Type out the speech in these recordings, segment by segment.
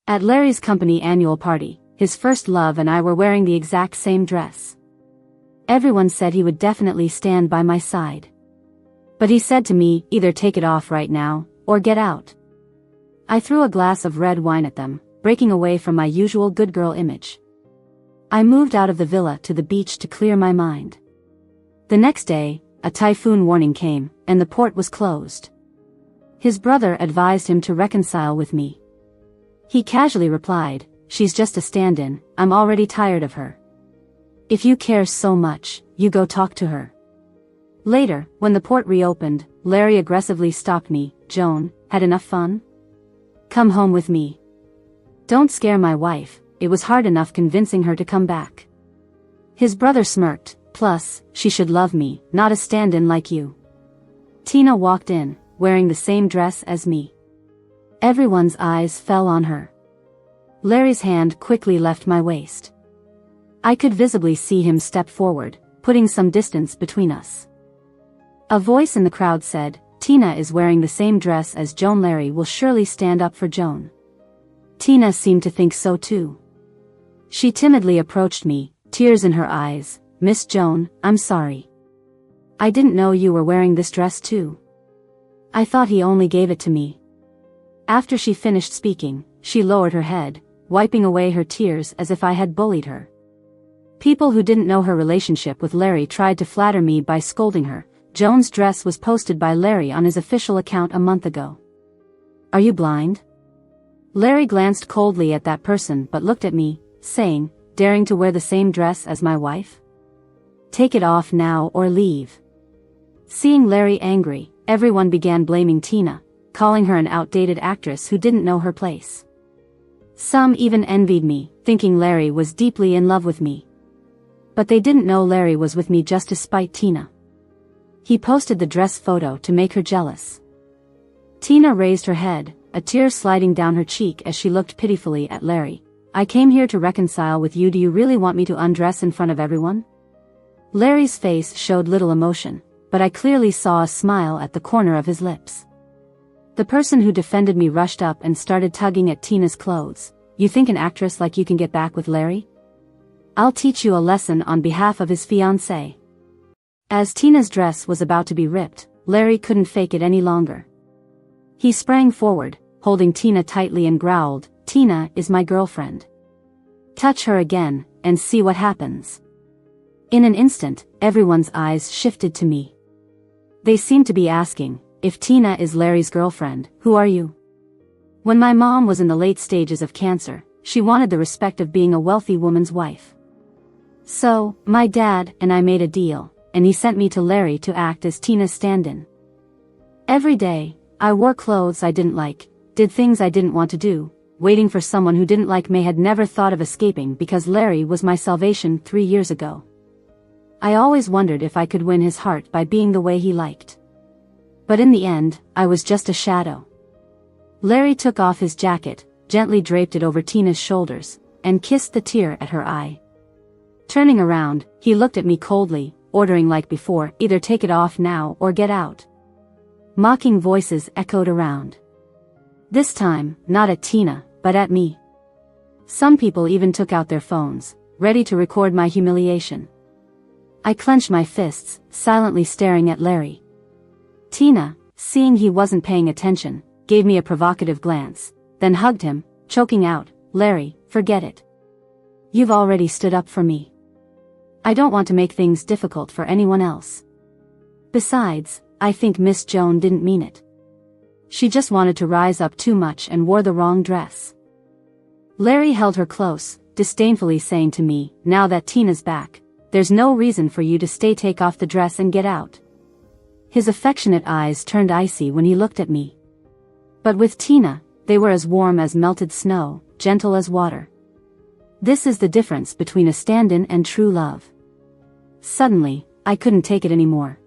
At Larry's company annual party, his first love and I were wearing the exact same dress. Everyone said he would definitely stand by my side. But he said to me, either take it off right now, or get out. I threw a glass of red wine at them, breaking away from my usual good girl image. I moved out of the villa to the beach to clear my mind. The next day, a typhoon warning came, and the port was closed. His brother advised him to reconcile with me. He casually replied, "She's just a stand-in, I'm already tired of her. If you care so much, you go talk to her." Later, when the port reopened, Larry aggressively stopped me. "Joan, had enough fun? Come home with me. Don't scare my wife, it was hard enough convincing her to come back." His brother smirked, "Plus, she should love me, not a stand-in like you." Tina walked in, wearing the same dress as me. Everyone's eyes fell on her. Larry's hand quickly left my waist. I could visibly see him step forward, putting some distance between us. A voice in the crowd said, "Tina is wearing the same dress as Joan. Larry will surely stand up for Joan." Tina seemed to think so too. She timidly approached me, tears in her eyes. "Miss Joan, I'm sorry. I didn't know you were wearing this dress too. I thought he only gave it to me." After she finished speaking, she lowered her head, wiping away her tears as if I had bullied her. People who didn't know her relationship with Larry tried to flatter me by scolding her. Joan's dress was posted by Larry on his official account a month ago. "Are you blind?" Larry glanced coldly at that person but looked at me, saying, "Daring to wear the same dress as my wife? Take it off now or leave." Seeing Larry angry, everyone began blaming Tina, calling her an outdated actress who didn't know her place. Some even envied me, thinking Larry was deeply in love with me. But they didn't know Larry was with me just to spite Tina. He posted the dress photo to make her jealous. Tina raised her head, a tear sliding down her cheek as she looked pitifully at Larry. "I came here to reconcile with you. Do you really want me to undress in front of everyone?" Larry's face showed little emotion, but I clearly saw a smile at the corner of his lips. The person who defended me rushed up and started tugging at Tina's clothes. "You think an actress like you can get back with Larry? I'll teach you a lesson on behalf of his fiancée." As Tina's dress was about to be ripped, Larry couldn't fake it any longer. He sprang forward, holding Tina tightly and growled, "Tina is my girlfriend. Touch her again, and see what happens." In an instant, everyone's eyes shifted to me. They seemed to be asking, "If Tina is Larry's girlfriend, who are you?" When my mom was in the late stages of cancer, she wanted the respect of being a wealthy woman's wife. So, my dad and I made a deal, and he sent me to Larry to act as Tina's stand-in. Every day, I wore clothes I didn't like, did things I didn't want to do, waiting for someone who didn't like me. Had never thought of escaping because Larry was my salvation 3 years ago. I always wondered if I could win his heart by being the way he liked. But in the end, I was just a shadow. Larry took off his jacket, gently draped it over Tina's shoulders, and kissed the tear at her eye. Turning around, he looked at me coldly, ordering like before, "Either take it off now or get out." Mocking voices echoed around. This time, not at Tina, but at me. Some people even took out their phones, ready to record my humiliation. I clenched my fists, silently staring at Larry. Tina, seeing he wasn't paying attention, gave me a provocative glance, then hugged him, choking out, "Larry, forget it. You've already stood up for me. I don't want to make things difficult for anyone else. Besides, I think Miss Joan didn't mean it. She just wanted to rise up too much and wore the wrong dress." Larry held her close, disdainfully saying to me, "Now that Tina's back, there's no reason for you to stay. Take off the dress and get out." His affectionate eyes turned icy when he looked at me. But with Tina, they were as warm as melted snow, gentle as water. This is the difference between a stand-in and true love. Suddenly, I couldn't take it anymore.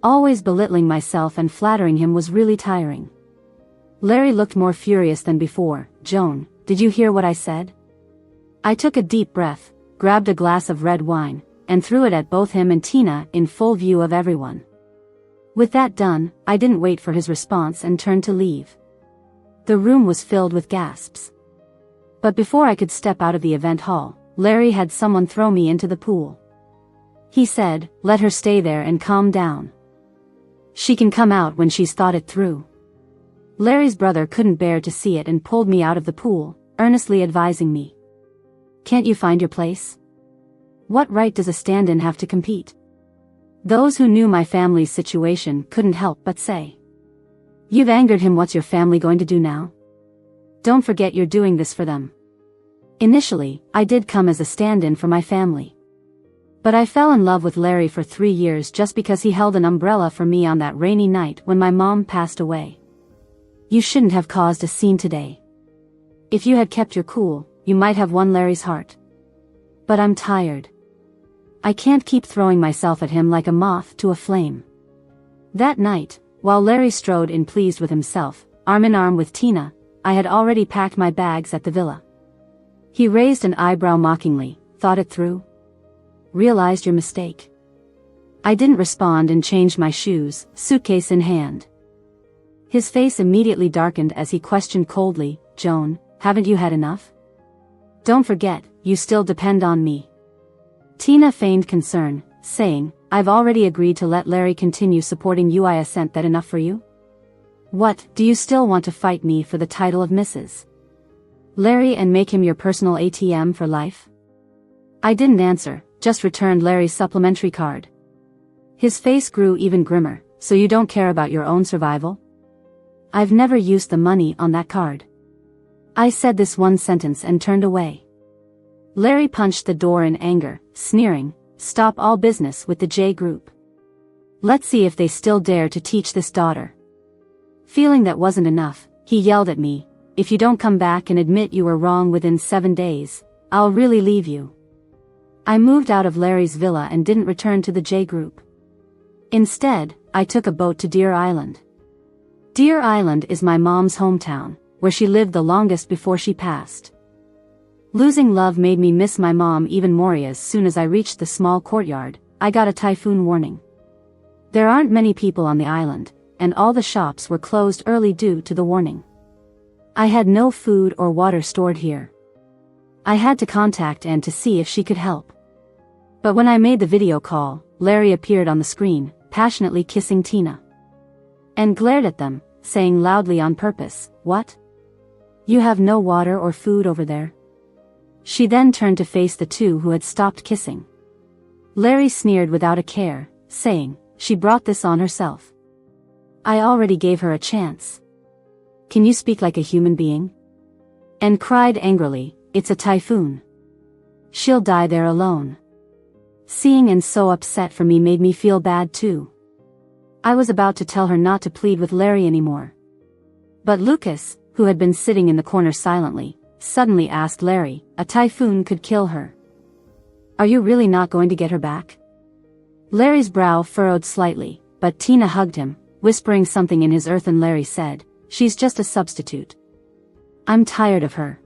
Always belittling myself and flattering him was really tiring. Larry looked more furious than before. "Joan, did you hear what I said?" I took a deep breath, grabbed a glass of red wine, and threw it at both him and Tina in full view of everyone. With that done, I didn't wait for his response and turned to leave. The room was filled with gasps. But before I could step out of the event hall, Larry had someone throw me into the pool. He said, "Let her stay there and calm down. She can come out when she's thought it through." Larry's brother couldn't bear to see it and pulled me out of the pool, earnestly advising me. "Can't you find your place? What right does a stand-in have to compete?" Those who knew my family's situation couldn't help but say, "You've angered him, what's your family going to do now? Don't forget you're doing this for them." Initially, I did come as a stand-in for my family. But I fell in love with Larry for 3 years just because he held an umbrella for me on that rainy night when my mom passed away. You shouldn't have caused a scene today. If you had kept your cool, you might have won Larry's heart. But I'm tired. I can't keep throwing myself at him like a moth to a flame. That night, while Larry strode in pleased with himself, arm in arm with Tina, I had already packed my bags at the villa. He raised an eyebrow mockingly, "Thought it through? Realized your mistake?" I didn't respond and changed my shoes, suitcase in hand. His face immediately darkened as he questioned coldly, "Joan, haven't you had enough? Don't forget, you still depend on me." Tina feigned concern, saying, "I've already agreed to let Larry continue supporting you. Isn't that enough for you? What, do you still want to fight me for the title of Mrs. Larry and make him your personal ATM for life?" I didn't answer, just returned Larry's supplementary card. His face grew even grimmer. "So you don't care about your own survival?" "I've never used the money on that card." I said this one sentence and turned away. Larry punched the door in anger, sneering, "Stop all business with the J Group. Let's see if they still dare to teach this daughter." Feeling that wasn't enough, he yelled at me, "If you don't come back and admit you were wrong within 7 days, I'll really leave you." I moved out of Larry's villa and didn't return to the J Group. Instead, I took a boat to Deer Island. Deer Island is my mom's hometown, where she lived the longest before she passed. Losing love made me miss my mom even more. As soon as I reached the small courtyard, I got a typhoon warning. There aren't many people on the island, and all the shops were closed early due to the warning. I had no food or water stored here. I had to contact Anne to see if she could help. But when I made the video call, Larry appeared on the screen, passionately kissing Tina. Anne glared at them, saying loudly on purpose, "What? You have no water or food over there?" She then turned to face the two who had stopped kissing. Larry sneered without a care, saying, "She brought this on herself. I already gave her a chance. Can you speak like a human being?" And cried angrily, "It's a typhoon. She'll die there alone." Seeing Anne so upset for me made me feel bad too. I was about to tell her not to plead with Larry anymore. But Lucas, who had been sitting in the corner silently, suddenly asked Larry, "A typhoon could kill her. Are you really not going to get her back?" Larry's brow furrowed slightly, but Tina hugged him, whispering something in his ear, and Larry said, "She's just a substitute. I'm tired of her.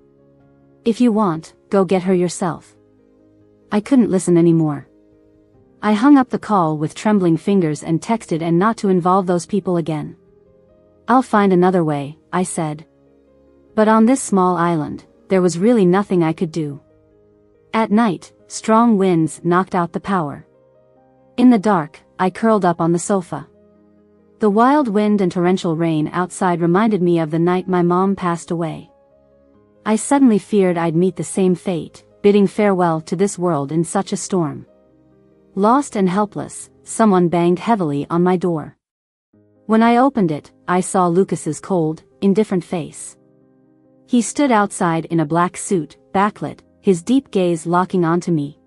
If you want, go get her yourself." I couldn't listen anymore. I hung up the call with trembling fingers and texted Anne not to involve those people again. "I'll find another way," I said. But on this small island, there was really nothing I could do. At night, strong winds knocked out the power. In the dark, I curled up on the sofa. The wild wind and torrential rain outside reminded me of the night my mom passed away. I suddenly feared I'd meet the same fate, bidding farewell to this world in such a storm. Lost and helpless, someone banged heavily on my door. When I opened it, I saw Lucas's cold, indifferent face. He stood outside in a black suit, backlit, his deep gaze locking onto me.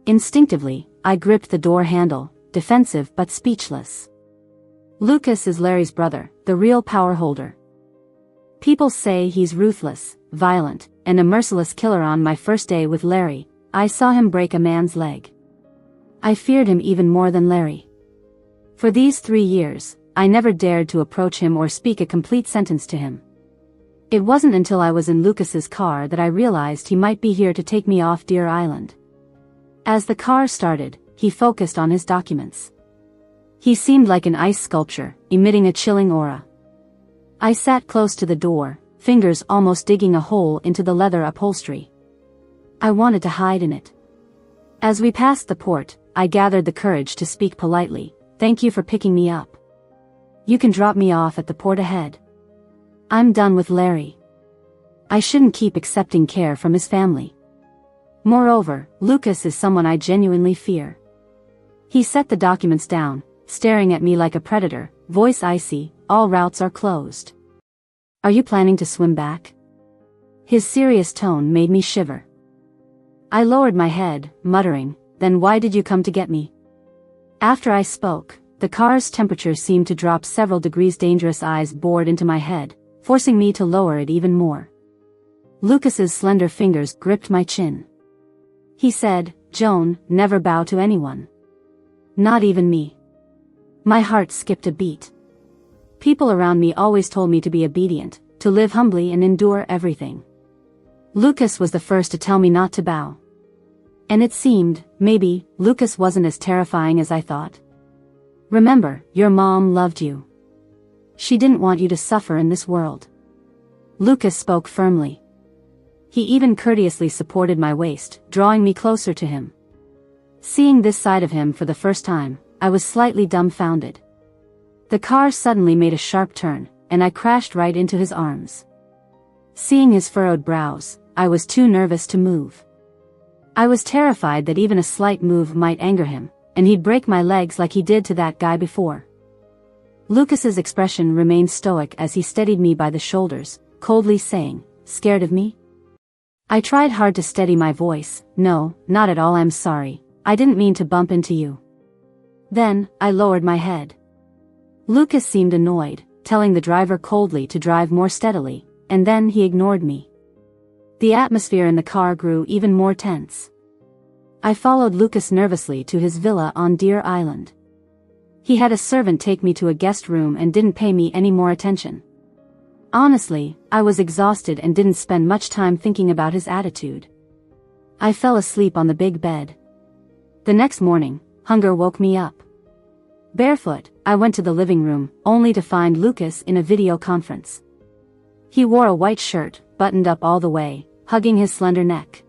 Instinctively, I gripped the door handle, defensive but speechless. Lucas is Larry's brother, the real power holder. People say he's ruthless, violent, and a merciless killer. On my first day with Larry, I saw him break a man's leg. I feared him even more than Larry. For these 3 years, I never dared to approach him or speak a complete sentence to him. It wasn't until I was in Lucas's car that I realized he might be here to take me off Deer Island. As the car started, he focused on his documents. He seemed like an ice sculpture, emitting a chilling aura. I sat close to the door, fingers almost digging a hole into the leather upholstery. I wanted to hide in it. As we passed the port, I gathered the courage to speak politely. "Thank you for picking me up. You can drop me off at the port ahead. I'm done with Larry. I shouldn't keep accepting care from his family. Moreover, Lucas is someone I genuinely fear." He set the documents down, staring at me like a predator, voice icy. "All routes are closed. Are you planning to swim back?" His serious tone made me shiver. I lowered my head, muttering, "Then why did you come to get me?" After I spoke, the car's temperature seemed to drop several degrees. Dangerous eyes bored into my head, forcing me to lower it even more. Lucas's slender fingers gripped my chin. He said, "Joan, never bow to anyone. Not even me." My heart skipped a beat. People around me always told me to be obedient, to live humbly and endure everything. Lucas was the first to tell me not to bow. And it seemed, maybe, Lucas wasn't as terrifying as I thought. "Remember, your mom loved you. She didn't want you to suffer in this world." Lucas spoke firmly. He even courteously supported my waist, drawing me closer to him. Seeing this side of him for the first time, I was slightly dumbfounded. The car suddenly made a sharp turn, and I crashed right into his arms. Seeing his furrowed brows, I was too nervous to move. I was terrified that even a slight move might anger him, and he'd break my legs like he did to that guy before. Lucas's expression remained stoic as he steadied me by the shoulders, coldly saying, "Scared of me?" I tried hard to steady my voice. "No, not at all. I'm sorry. I didn't mean to bump into you." Then, I lowered my head. Lucas seemed annoyed, telling the driver coldly to drive more steadily, and then he ignored me. The atmosphere in the car grew even more tense. I followed Lucas nervously to his villa on Deer Island. He had a servant take me to a guest room and didn't pay me any more attention. Honestly, I was exhausted and didn't spend much time thinking about his attitude. I fell asleep on the big bed. The next morning, hunger woke me up. Barefoot, I went to the living room, only to find Lucas in a video conference. He wore a white shirt, buttoned up all the way, hugging his slender neck.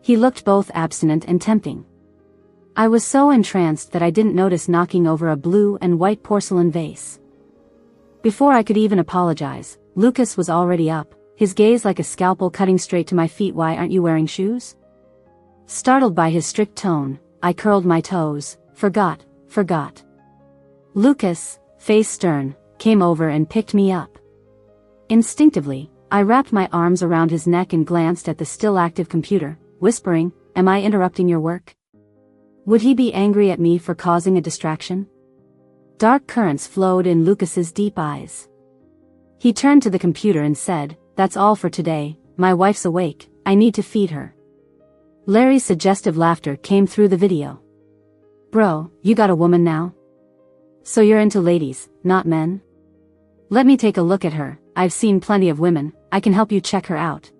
He looked both abstinent and tempting. I was so entranced that I didn't notice knocking over a blue and white porcelain vase. Before I could even apologize, Lucas was already up, his gaze like a scalpel cutting straight to my feet. "Why aren't you wearing shoes?" Startled by his strict tone, I curled my toes. Forgot. Lucas, face stern, came over and picked me up. Instinctively, I wrapped my arms around his neck and glanced at the still active computer, whispering, "Am I interrupting your work?" Would he be angry at me for causing a distraction? Dark currents flowed in Lucas's deep eyes. He turned to the computer and said, "That's all for today. My wife's awake. I need to feed her." Larry's suggestive laughter came through the video. "Bro, you got a woman now? So you're into ladies, not men? Let me take a look at her. I've seen plenty of women. I can help you check her out."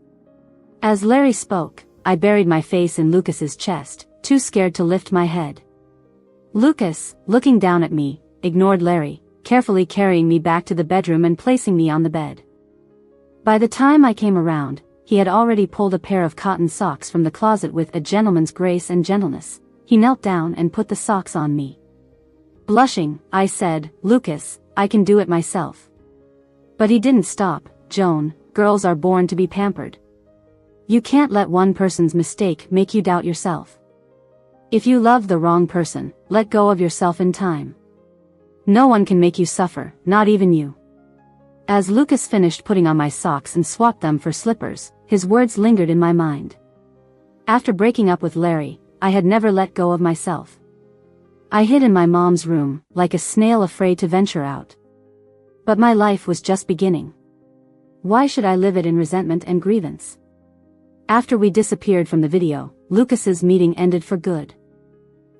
As Larry spoke, I buried my face in Lucas's chest, too scared to lift my head. Lucas, looking down at me, ignored Larry, carefully carrying me back to the bedroom and placing me on the bed. By the time I came around, he had already pulled a pair of cotton socks from the closet with a gentleman's grace and gentleness. He knelt down and put the socks on me. Blushing, I said, "Lucas, I can do it myself." But he didn't stop. "Joan, girls are born to be pampered. You can't let one person's mistake make you doubt yourself. If you love the wrong person, let go of yourself in time. No one can make you suffer, not even you." As Lucas finished putting on my socks and swapped them for slippers, his words lingered in my mind. After breaking up with Larry, I had never let go of myself. I hid in my mom's room, like a snail afraid to venture out. But my life was just beginning. Why should I live it in resentment and grievance? After we disappeared from the video, Lucas's meeting ended for good.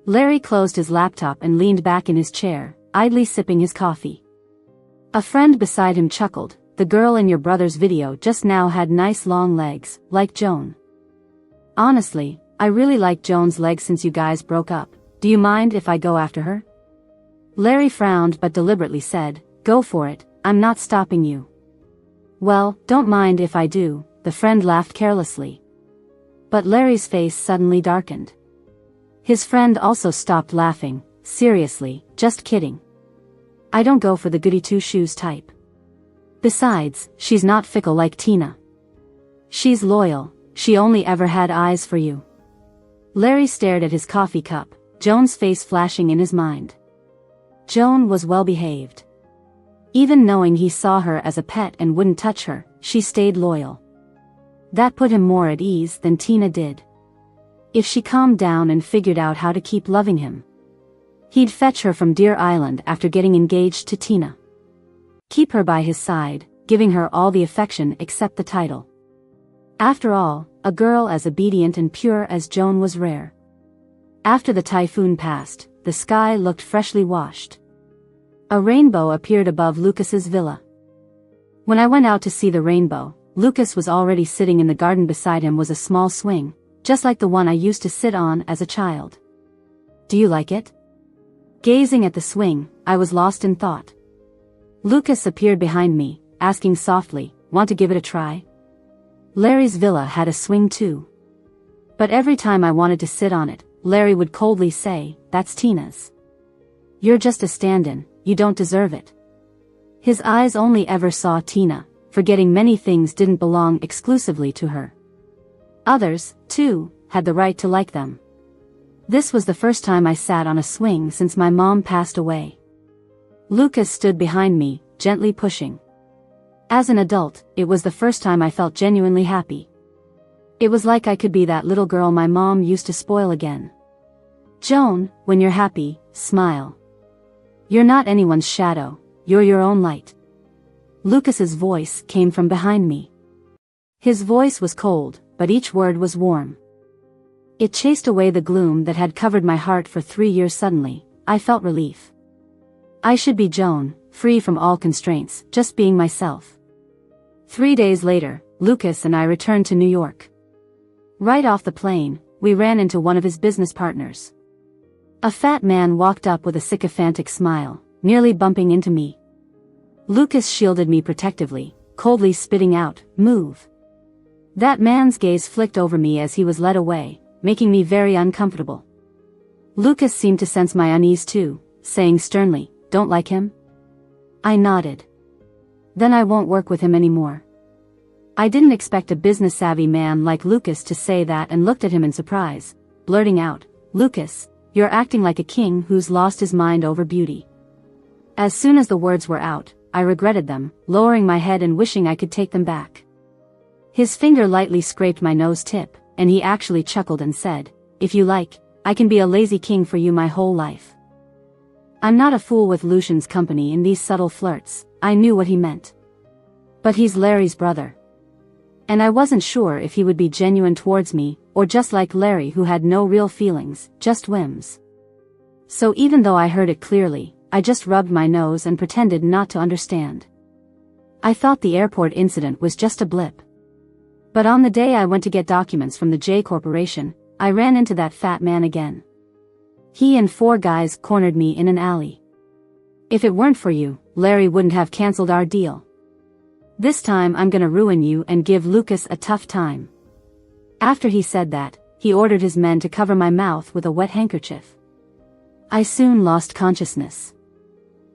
Larry closed his laptop and leaned back in his chair, idly sipping his coffee. A friend beside him chuckled, "The girl in your brother's video just now had nice long legs, like Joan." Honestly, I really like Joan's legs since you guys broke up. Do you mind if I go after her? Larry frowned but deliberately said, "Go for it, I'm not stopping you." Well, don't mind if I do, the friend laughed carelessly. But Larry's face suddenly darkened. His friend also stopped laughing. Seriously, just kidding. I don't go for the goody two-shoes type. Besides, she's not fickle like Tina. She's loyal, she only ever had eyes for you. Larry stared at his coffee cup, Joan's face flashing in his mind. Joan was well behaved. Even knowing he saw her as a pet and wouldn't touch her, she stayed loyal. That put him more at ease than Tina did. If she calmed down and figured out how to keep loving him, he'd fetch her from Deer Island after getting engaged to Tina. Keep her by his side, giving her all the affection except the title. After all, a girl as obedient and pure as Joan was rare. After the typhoon passed, the sky looked freshly washed. A rainbow appeared above Lucas's villa. When I went out to see the rainbow, Lucas was already sitting in the garden. Beside him was a small swing, just like the one I used to sit on as a child. Do you like it? Gazing at the swing, I was lost in thought. Lucas appeared behind me, asking softly, "Want to give it a try?" Larry's villa had a swing too. But every time I wanted to sit on it, Larry would coldly say, "That's Tina's. You're just a stand-in, you don't deserve it." His eyes only ever saw Tina, forgetting many things didn't belong exclusively to her. Others, too, had the right to like them. This was the first time I sat on a swing since my mom passed away. Lucas stood behind me, gently pushing. As an adult, it was the first time I felt genuinely happy. It was like I could be that little girl my mom used to spoil again. "Joan, when you're happy, smile. You're not anyone's shadow, you're your own light." Lucas's voice came from behind me. His voice was cold, but each word was warm. It chased away the gloom that had covered my heart for 3 years. Suddenly, I felt relief. I should be Joan, free from all constraints, just being myself. 3 days later, Lucas and I returned to New York. Right off the plane, we ran into one of his business partners. A fat man walked up with a sycophantic smile, nearly bumping into me. Lucas shielded me protectively, coldly spitting out, "Move." That man's gaze flicked over me as he was led away, making me very uncomfortable. Lucas seemed to sense my unease too, saying sternly, "Don't like him?" I nodded. "Then I won't work with him anymore." I didn't expect a business-savvy man like Lucas to say that and looked at him in surprise, blurting out, "Lucas, you're acting like a king who's lost his mind over beauty." As soon as the words were out, I regretted them, lowering my head and wishing I could take them back. His finger lightly scraped my nose tip, and he actually chuckled and said, "If you like, I can be a lazy king for you my whole life." I'm not a fool with Lucian's company in these subtle flirts. I knew what he meant. But he's Larry's brother. And I wasn't sure if he would be genuine towards me, or just like Larry who had no real feelings, just whims. So even though I heard it clearly, I just rubbed my nose and pretended not to understand. I thought the airport incident was just a blip. But on the day I went to get documents from the J Corporation, I ran into that fat man again. He and 4 guys cornered me in an alley. "If it weren't for you, Larry wouldn't have canceled our deal. This time I'm gonna ruin you and give Lucas a tough time." After he said that, he ordered his men to cover my mouth with a wet handkerchief. I soon lost consciousness.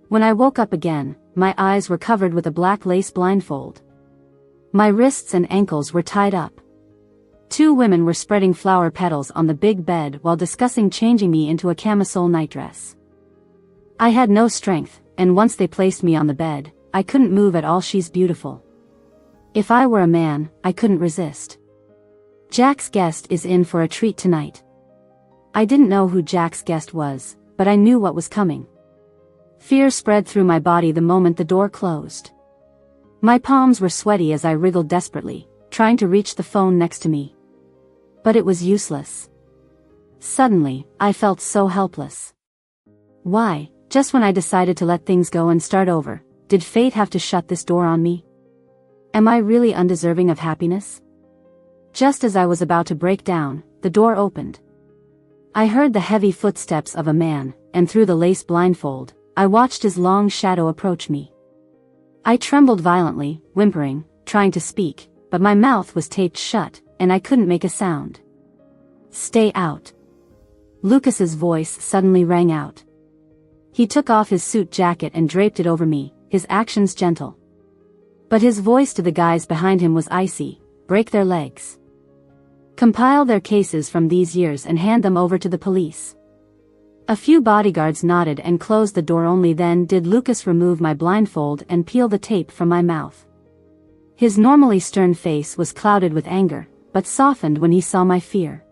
When I woke up again, my eyes were covered with a black lace blindfold. My wrists and ankles were tied up. 2 women were spreading flower petals on the big bed while discussing changing me into a camisole nightdress. I had no strength, and once they placed me on the bed, I couldn't move at all. "She's beautiful." If I were a man, I couldn't resist. "Jack's guest is in for a treat tonight." I didn't know who Jack's guest was, but I knew what was coming. Fear spread through my body the moment the door closed. My palms were sweaty as I wriggled desperately, trying to reach the phone next to me. But it was useless. Suddenly, I felt so helpless. Why, just when I decided to let things go and start over, did fate have to shut this door on me? Am I really undeserving of happiness? Just as I was about to break down, the door opened. I heard the heavy footsteps of a man, and through the lace blindfold, I watched his long shadow approach me. I trembled violently, whimpering, trying to speak, but my mouth was taped shut, and I couldn't make a sound. "Stay out." Lucas's voice suddenly rang out. He took off his suit jacket and draped it over me, his actions gentle. But his voice to the guys behind him was icy. "Break their legs. Compile their cases from these years and hand them over to the police." A few bodyguards nodded and closed the door. Only then did Lucas remove my blindfold and peel the tape from my mouth. His normally stern face was clouded with anger, but softened when he saw my fear.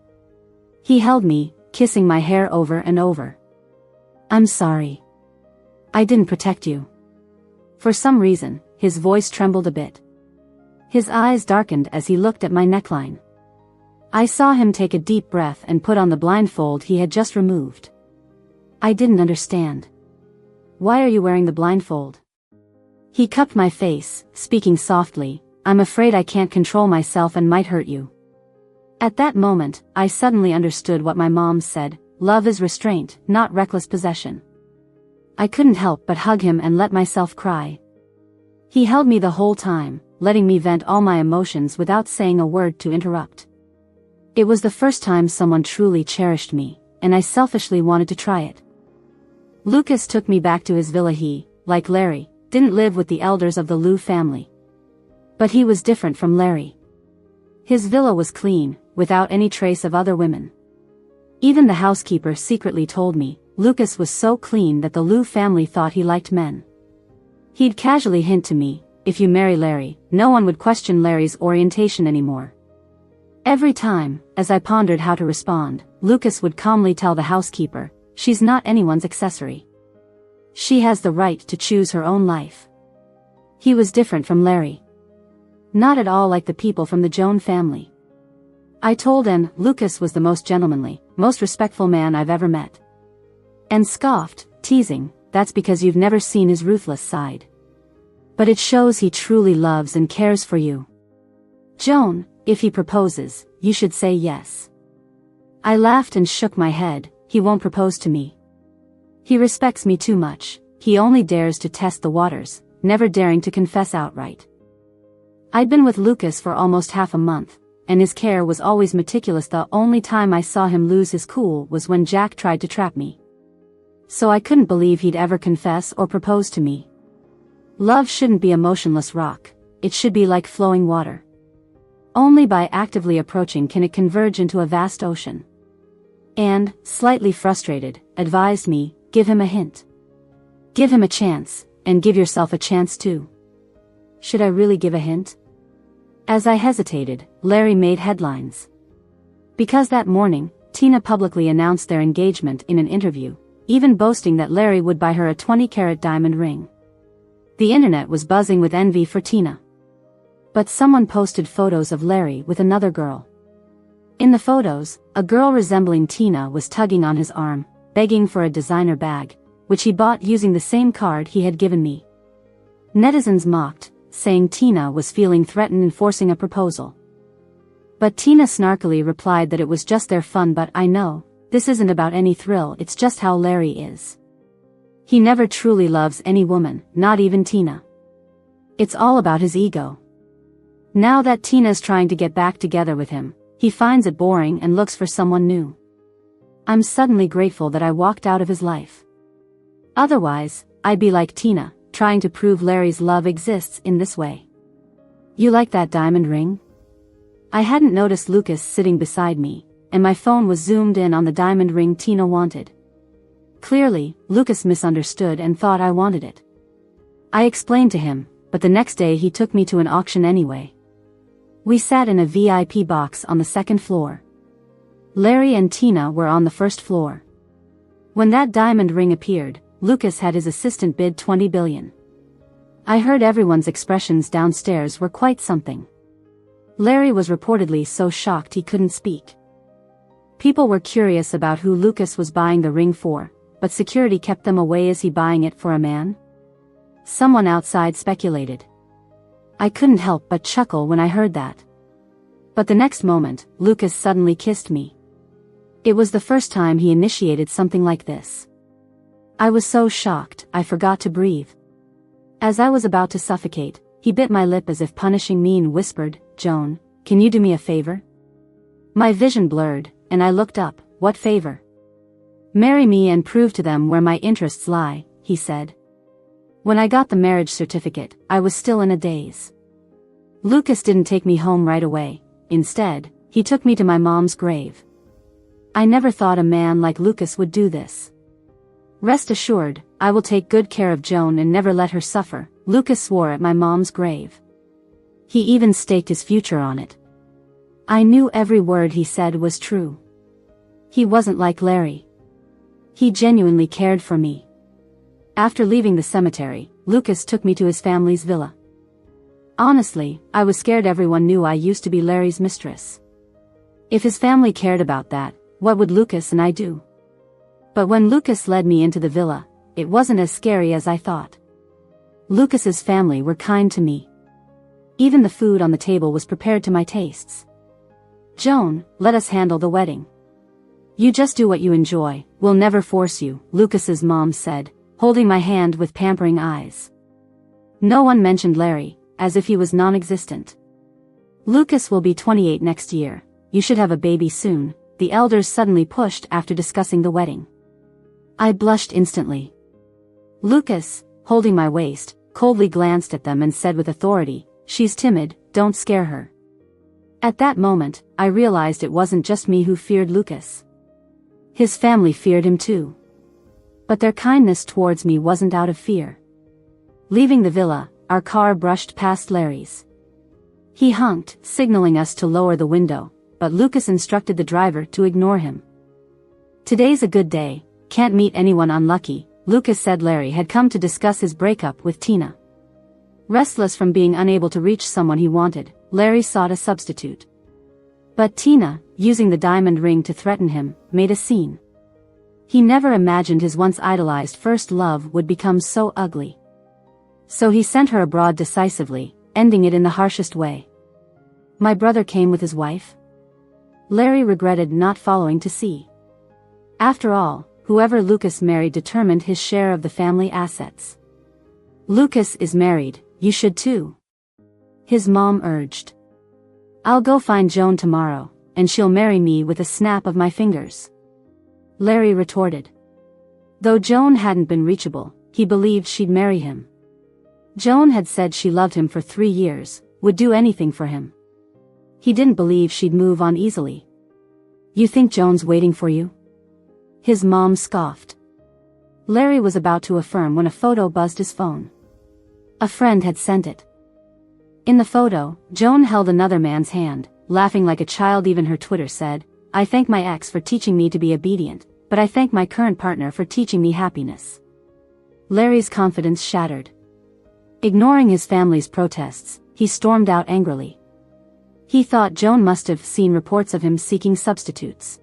He held me, kissing my hair over and over. "I'm sorry. I didn't protect you." For some reason, his voice trembled a bit. His eyes darkened as he looked at my neckline. I saw him take a deep breath and put on the blindfold he had just removed. I didn't understand. "Why are you wearing the blindfold?" He cupped my face, speaking softly. "I'm afraid I can't control myself and might hurt you." At that moment, I suddenly understood what my mom said: love is restraint, not reckless possession. I couldn't help but hug him and let myself cry. He held me the whole time, letting me vent all my emotions without saying a word to interrupt. It was the first time someone truly cherished me, and I selfishly wanted to try it. Lucas took me back to his villa. He, like Larry, didn't live with the elders of the Liu family. But he was different from Larry. His villa was clean, without any trace of other women. Even the housekeeper secretly told me, Lucas was so clean that the Liu family thought he liked men. He'd casually hint to me, "If you marry Larry, no one would question Larry's orientation anymore." Every time, as I pondered how to respond, Lucas would calmly tell the housekeeper, "She's not anyone's accessory. She has the right to choose her own life." He was different from Larry. Not at all like the people from the Joan family. I told Anne Lucas was the most gentlemanly, most respectful man I've ever met. And scoffed, teasing, "That's because you've never seen his ruthless side. But it shows he truly loves and cares for you. Joan, if he proposes, you should say yes." I laughed and shook my head. "He won't propose to me. He respects me too much. He only dares to test the waters, never daring to confess outright." I'd been with Lucas for almost half a month, and his care was always meticulous. The only time I saw him lose his cool was when Jack tried to trap me. So I couldn't believe he'd ever confess or propose to me. Love shouldn't be a motionless rock, it should be like flowing water. Only by actively approaching can it converge into a vast ocean. And, slightly frustrated, advised me, "Give him a hint. Give him a chance, and give yourself a chance too." Should I really give a hint? As I hesitated, Larry made headlines. Because that morning, Tina publicly announced their engagement in an interview, even boasting that Larry would buy her a 20-carat diamond ring. The internet was buzzing with envy for Tina. But someone posted photos of Larry with another girl. In the photos, a girl resembling Tina was tugging on his arm, begging for a designer bag, which he bought using the same card he had given me. Netizens mocked, saying Tina was feeling threatened and forcing a proposal. But Tina snarkily replied that it was just their fun. "But I know, this isn't about any thrill, it's just how Larry is. He never truly loves any woman, not even Tina. It's all about his ego. Now that Tina's trying to get back together with him, he finds it boring and looks for someone new." I'm suddenly grateful that I walked out of his life. Otherwise, I'd be like Tina, trying to prove Larry's love exists in this way. "You like that diamond ring?" I hadn't noticed Lucas sitting beside me, and my phone was zoomed in on the diamond ring Tina wanted. Clearly, Lucas misunderstood and thought I wanted it. I explained to him, but the next day he took me to an auction anyway. We sat in a VIP box on the second floor. Larry and Tina were on the first floor. When that diamond ring appeared, Lucas had his assistant bid $20 billion. I heard everyone's expressions downstairs were quite something. Larry was reportedly so shocked he couldn't speak. People were curious about who Lucas was buying the ring for, but security kept them away. Is he buying it for a man? Someone outside speculated. I couldn't help but chuckle when I heard that. But the next moment, Lucas suddenly kissed me. It was the first time he initiated something like this. I was so shocked, I forgot to breathe. As I was about to suffocate, He bit my lip as if punishing me and whispered, "Joan, can you do me a favor?" My vision blurred, and I looked up. "What favor?" "Marry me and prove to them where my interests lie," he said. When I got the marriage certificate, I was still in a daze. Lucas didn't take me home right away. Instead, he took me to my mom's grave. I never thought a man like Lucas would do this. "Rest assured, I will take good care of Joan and never let her suffer," Lucas swore at my mom's grave. He even staked his future on it. I knew every word he said was true. He wasn't like Larry. He genuinely cared for me. After leaving the cemetery, Lucas took me to his family's villa. Honestly, I was scared everyone knew I used to be Larry's mistress. If his family cared about that, what would Lucas and I do? But when Lucas led me into the villa, it wasn't as scary as I thought. Lucas's family were kind to me. Even the food on the table was prepared to my tastes. "Joan, let us handle the wedding. You just do what you enjoy, we'll never force you," Lucas's mom said, holding my hand with pampering eyes. No one mentioned Larry, as if he was non-existent. "Lucas will be 28 next year. You should have a baby soon," the elders suddenly pushed after discussing the wedding. I blushed instantly. Lucas, holding my waist, coldly glanced at them and said with authority, "She's timid, don't scare her." At that moment, I realized it wasn't just me who feared Lucas. His family feared him too. But their kindness towards me wasn't out of fear. Leaving the villa, our car brushed past Larry's. He honked, signaling us to lower the window, but Lucas instructed the driver to ignore him. "Today's a good day, can't meet anyone unlucky," Lucas said. Larry had come to discuss his breakup with Tina. Restless from being unable to reach someone he wanted, Larry sought a substitute. But Tina, using the diamond ring to threaten him, made a scene. He never imagined his once idolized first love would become so ugly. So he sent her abroad decisively, ending it in the harshest way. My brother came with his wife? Larry regretted not following to see. After all, whoever Lucas married determined his share of the family assets. "Lucas is married, you should too," his mom urged. "I'll go find Joan tomorrow, and she'll marry me with a snap of my fingers," Larry retorted. Though Joan hadn't been reachable, he believed she'd marry him. Joan had said she loved him for 3 years, would do anything for him. He didn't believe she'd move on easily. "You think Joan's waiting for you?" his mom scoffed. Larry was about to affirm when a photo buzzed his phone. A friend had sent it. In the photo, Joan held another man's hand, laughing like a child. Even her Twitter said, "I thank my ex for teaching me to be obedient, but I thank my current partner for teaching me happiness." Larry's confidence shattered. Ignoring his family's protests, he stormed out angrily. He thought Joan must have seen reports of him seeking substitutes.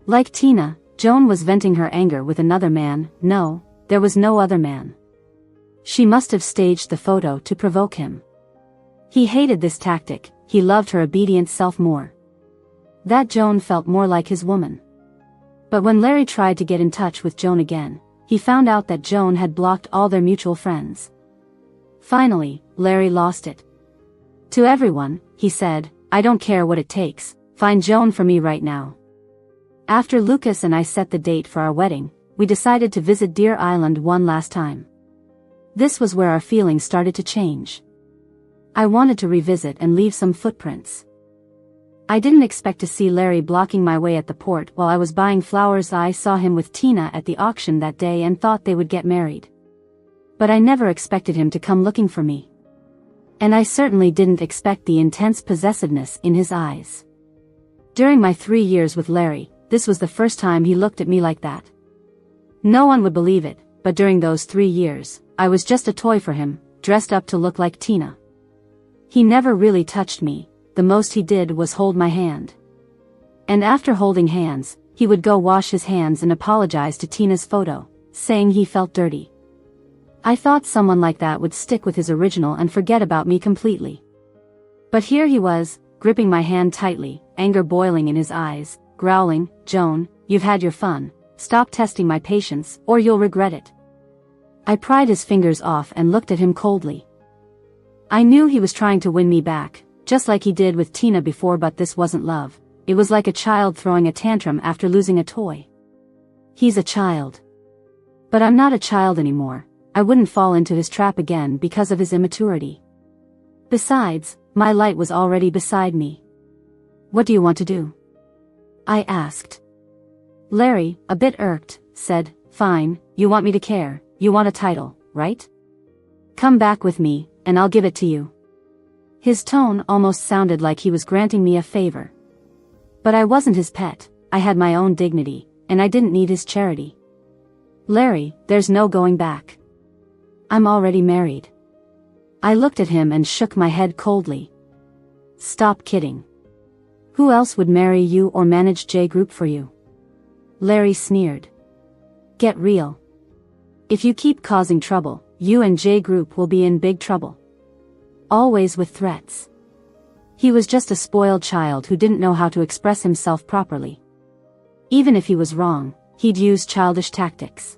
Like Tina, Joan was venting her anger with another man. No, there was no other man. She must have staged the photo to provoke him. He hated this tactic. He loved her obedient self more. That Joan felt more like his woman. But when Larry tried to get in touch with Joan again, he found out that Joan had blocked all their mutual friends. Finally, Larry lost it. To everyone, he said, "I don't care what it takes, find Joan for me right now." After Lucas and I set the date for our wedding, we decided to visit Deer Island one last time. This was where our feelings started to change. I wanted to revisit and leave some footprints. I didn't expect to see Larry blocking my way at the port while I was buying flowers. I saw him with Tina at the auction that day and thought they would get married. But I never expected him to come looking for me. And I certainly didn't expect the intense possessiveness in his eyes. During my 3 years with Larry, this was the first time he looked at me like that. No one would believe it, but during those 3 years, I was just a toy for him, dressed up to look like Tina. He never really touched me, the most he did was hold my hand. And after holding hands, he would go wash his hands and apologize to Tina's photo, saying he felt dirty. I thought someone like that would stick with his original and forget about me completely. But here he was, gripping my hand tightly, anger boiling in his eyes, growling, "Joan, you've had your fun, stop testing my patience, or you'll regret it." I pried his fingers off and looked at him coldly. I knew he was trying to win me back, just like he did with Tina before, but this wasn't love. It was like a child throwing a tantrum after losing a toy. He's a child. But I'm not a child anymore. I wouldn't fall into his trap again because of his immaturity. Besides, my light was already beside me. What do you want to do? I asked. Larry, a bit irked, said, fine, you want me to care, you want a title, right? Come back with me, and I'll give it to you. His tone almost sounded like he was granting me a favor. But I wasn't his pet, I had my own dignity, and I didn't need his charity. Larry, there's no going back. I'm already married. I looked at him and shook my head coldly. Stop kidding. Who else would marry you or manage J Group for you? Larry sneered. Get real. If you keep causing trouble, you and J Group will be in big trouble. Always with threats. He was just a spoiled child who didn't know how to express himself properly. Even if he was wrong, he'd use childish tactics.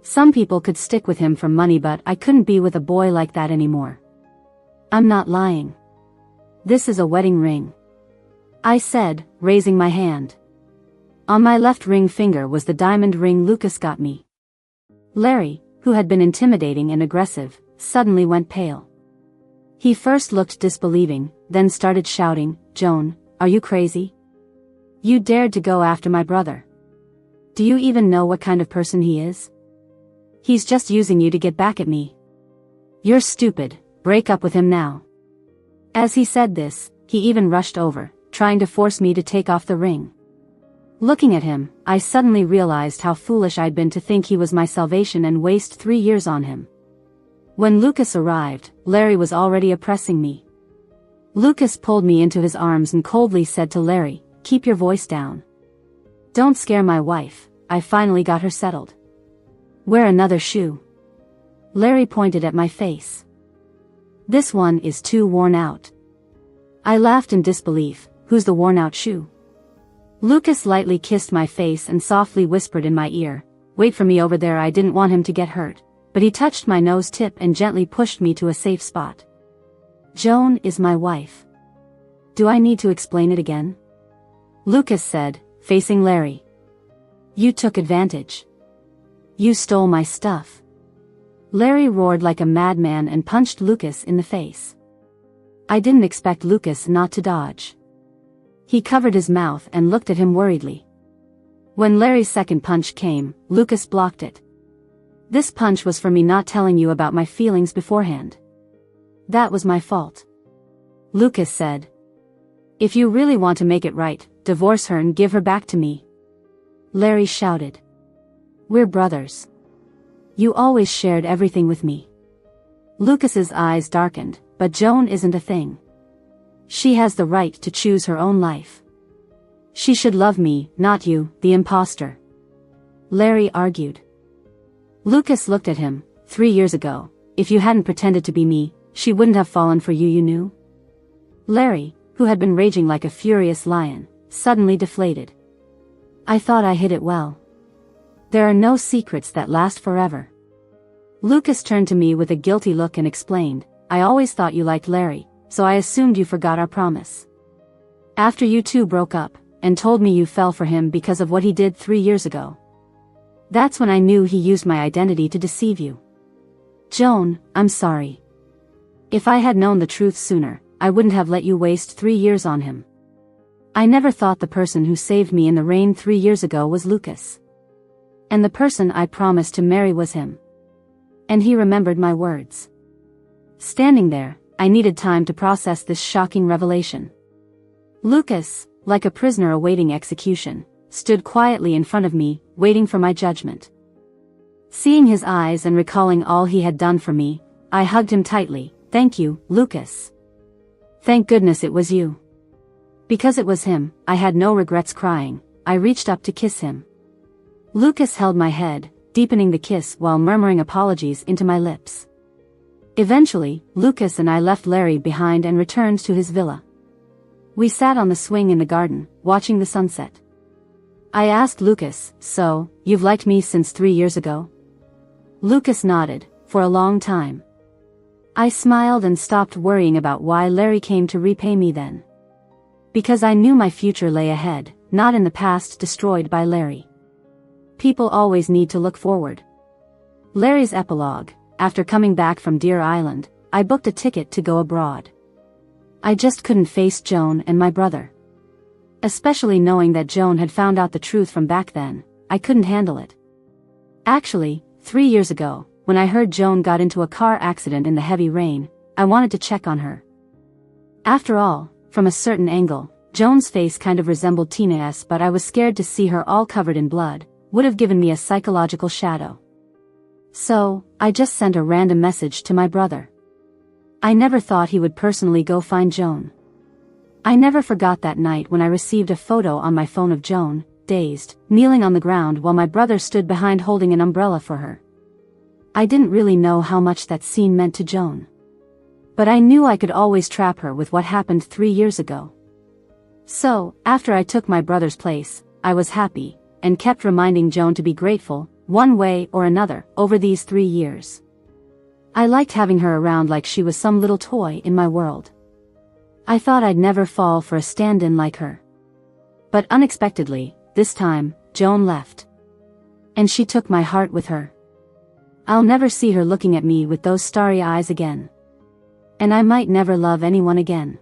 Some people could stick with him for money, but I couldn't be with a boy like that anymore. I'm not lying. This is a wedding ring, I said, raising my hand. On my left ring finger was the diamond ring Lucas got me. Larry, who had been intimidating and aggressive, suddenly went pale. He first looked disbelieving, then started shouting, Joan, are you crazy? You dared to go after my brother. Do you even know what kind of person he is? He's just using you to get back at me. You're stupid, break up with him now. As he said this, he even rushed over, trying to force me to take off the ring. Looking at him, I suddenly realized how foolish I'd been to think he was my salvation and waste 3 years on him. When Lucas arrived, Larry was already oppressing me. Lucas pulled me into his arms and coldly said to Larry, keep your voice down. Don't scare my wife, I finally got her settled. Wear another shoe. Larry pointed at my face. This one is too worn out. I laughed in disbelief, who's the worn out shoe? Lucas lightly kissed my face and softly whispered in my ear, wait for me over there. I didn't want him to get hurt, but he touched my nose tip and gently pushed me to a safe spot. Joan is my wife. Do I need to explain it again? Lucas said, facing Larry. You took advantage. You stole my stuff. Larry roared like a madman and punched Lucas in the face. I didn't expect Lucas not to dodge. He covered his mouth and looked at him worriedly. When Larry's second punch came, Lucas blocked it. This punch was for me not telling you about my feelings beforehand. That was my fault. Lucas said. If you really want to make it right, divorce her and give her back to me. Larry shouted. We're brothers. You always shared everything with me. Lucas's eyes darkened, but Joan isn't a thing. She has the right to choose her own life. She should love me, not you, the imposter. Larry argued. Lucas looked at him. 3 years ago, if you hadn't pretended to be me, she wouldn't have fallen for you, you knew? Larry, who had been raging like a furious lion, suddenly deflated. I thought I hid it well. There are no secrets that last forever. Lucas turned to me with a guilty look and explained, I always thought you liked Larry, so I assumed you forgot our promise. After you two broke up, and told me you fell for him because of what he did 3 years ago. That's when I knew he used my identity to deceive you. Joan, I'm sorry. If I had known the truth sooner, I wouldn't have let you waste 3 years on him. I never thought the person who saved me in the rain 3 years ago was Lucas. And the person I promised to marry was him. And he remembered my words. Standing there, I needed time to process this shocking revelation. Lucas, like a prisoner awaiting execution, stood quietly in front of me, waiting for my judgment. Seeing his eyes and recalling all he had done for me, I hugged him tightly. Thank you, Lucas. Thank goodness it was you. Because it was him, I had no regrets. Crying, I reached up to kiss him. Lucas held my head, deepening the kiss while murmuring apologies into my lips. Eventually, Lucas and I left Larry behind and returned to his villa. We sat on the swing in the garden, watching the sunset. I asked Lucas, so, you've liked me since 3 years ago? Lucas nodded, for a long time. I smiled and stopped worrying about why Larry came to repay me then. Because I knew my future lay ahead, not in the past destroyed by Larry. People always need to look forward. Larry's epilogue. After coming back from Deer Island, I booked a ticket to go abroad. I just couldn't face Joan and my brother. Especially knowing that Joan had found out the truth from back then, I couldn't handle it. Actually, 3 years ago, when I heard Joan got into a car accident in the heavy rain, I wanted to check on her. After all, from a certain angle, Joan's face kind of resembled Tina's, but I was scared to see her all covered in blood, would have given me a psychological shadow. So, I just sent a random message to my brother. I never thought he would personally go find Joan. I never forgot that night when I received a photo on my phone of Joan, dazed, kneeling on the ground while my brother stood behind holding an umbrella for her. I didn't really know how much that scene meant to Joan. But I knew I could always trap her with what happened 3 years ago. So, after I took my brother's place, I was happy, and kept reminding Joan to be grateful, one way or another, over these 3 years. I liked having her around like she was some little toy in my world. I thought I'd never fall for a stand-in like her. But unexpectedly, this time, Joan left. And she took my heart with her. I'll never see her looking at me with those starry eyes again. And I might never love anyone again.